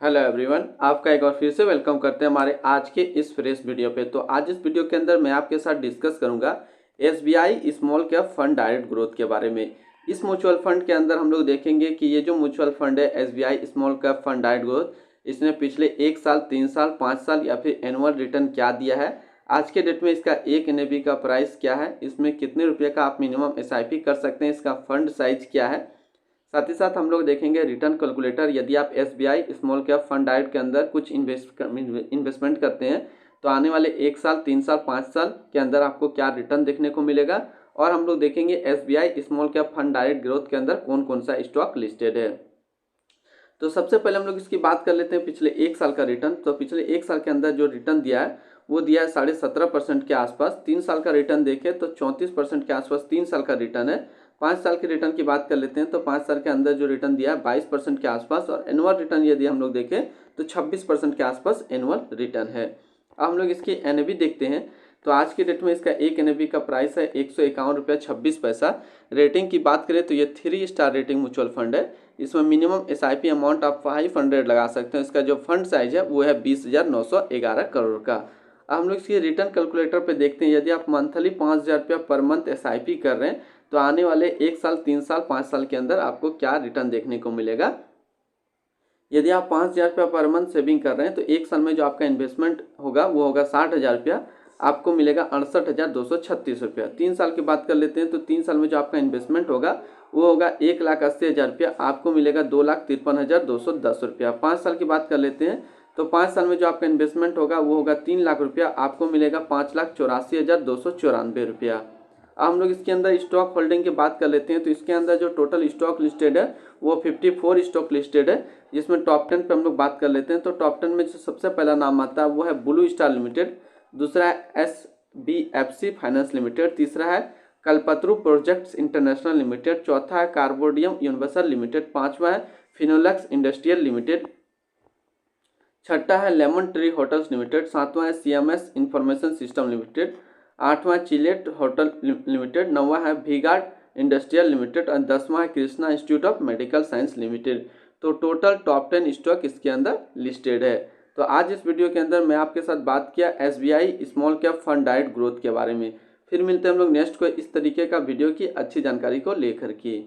Hello everyone, आपका एक बार फिर से वेलकम करते हैं हमारे आज के इस फ्रेश वीडियो पे। तो आज इस वीडियो के अंदर मैं आपके साथ डिस्कस करूंगा SBI small cap fund direct growth के बारे में। इस म्यूचुअल फंड के अंदर हम लोग देखेंगे कि ये जो म्यूचुअल फंड है SBI small cap fund direct growth, इसने पिछले 1 साल, 3 साल, 5 साल या फिर एनुअल रिटर्न क्या दिया है, आज के डेट में इसका एक एनएबी का प्राइस क्या है, इसमें कितने रुपये का आप मिनिमम एसआईपी कर सकते हैं, इसका फंड साइज क्या है। साथ ही साथ हम लोग देखेंगे रिटर्न कैलकुलेटर। यदि आप SBI small cap fund direct के अंदर कुछ इन्वेस्टमेंट करते हैं तो आने वाले 1 साल, 3 साल, 5 साल के अंदर आपको क्या रिटर्न देखने को मिलेगा। और हम लोग देखेंगे SBI small cap fund direct growth के अंदर कौन कौन सा स्टॉक लिस्टेड है। तो सबसे पहले हम लोग इसकी बात कर लेते हैं पिछले 1 साल का रिटर्न। तो पिछले 1 साल के अंदर जो रिटर्न दिया है वो दिया है 17.5% के आसपास। 3 साल का रिटर्न देखें तो 34% के आसपास 3 साल का रिटर्न है। 5 साल के रिटर्न की बात कर लेते हैं तो 5 साल के अंदर जो रिटर्न दिया है 22% के आसपास। और एनुअल रिटर्न यदि हम लोग देखें तो 26% के आसपास एनुअल रिटर्न है। अब हम लोग इसकी एनएवी देखते हैं तो आज की डेट में इसका एक एनएवी का प्राइस है 151 रुपया 26 पैसा। रेटिंग की बात करें तो ये 3 स्टार रेटिंग म्यूचुअल फंड है। इसमें मिनिमम एसआईपी अमाउंट आप 500 लगा सकते हैं। इसका जो फंड साइज है वो है 20,911 करोड़ का। अब हम लोग इसकी रिटर्न कैलकुलेटर पे देखते हैं। यदि आप मंथली 5,000 रुपया पर मंथ एसआईपी कर रहे हैं तो आने वाले 1 साल, 3 साल, 5 साल के अंदर आपको क्या रिटर्न देखने को मिलेगा। यदि आप 5,000 रुपया पर मंथ सेविंग कर रहे हैं तो 1 साल में जो आपका इन्वेस्टमेंट होगा वो होगा 60,000 रुपया, आपको मिलेगा 68,236 रुपया। 3 साल की बात कर लेते हैं तो 3 साल में जो आपका इन्वेस्टमेंट होगा वो होगा 1,80,000 रुपया, आपको मिलेगा 2,53,210 रुपया। 5 साल की बात कर लेते हैं तो 5 साल में जो आपका इन्वेस्टमेंट होगा वो होगा 3,00,000 रुपया, आपको मिलेगा 5,84,294 रुपया। अब हम लोग इसके अंदर स्टॉक होल्डिंग की बात कर लेते हैं तो इसके अंदर जो टोटल स्टॉक लिस्टेड है वो 54 स्टॉक लिस्टेड है, जिसमें टॉप 10 पे हम लोग बात कर लेते हैं। तो टॉप 10 में जो सबसे पहला नाम आता है वो है ब्लू स्टार लिमिटेड, दूसरा है SBFC फाइनेंस लिमिटेड, तीसरा है कल्पतरू प्रोजेक्ट्स इंटरनेशनल लिमिटेड, चौथा है कार्बोडियम यूनिवर्सल लिमिटेड, पांचवा है फिनोलेक्स इंडस्ट्रियल लिमिटेड, छठा है लेमन ट्री होटल्स लिमिटेड, सातवां है CMS इंफॉर्मेशन सिस्टम लिमिटेड, आठवां चिलेट होटल लिमिटेड, नौवां है वीगार्ड इंडस्ट्रियल लिमिटेड और 10वां है Krishna institute of medical science limited. तो टोटल टॉप 10 स्टॉक इसके अंदर लिस्टेड है। तो आज इस वीडियो के अंदर मैं आपके साथ बात किया SBI small cap fund direct growth के बारे में। फिर मिलते हैं हम लोग नेक्स्ट को इस तरीके का वीडियो की अच्छी जानकारी को लेकर के।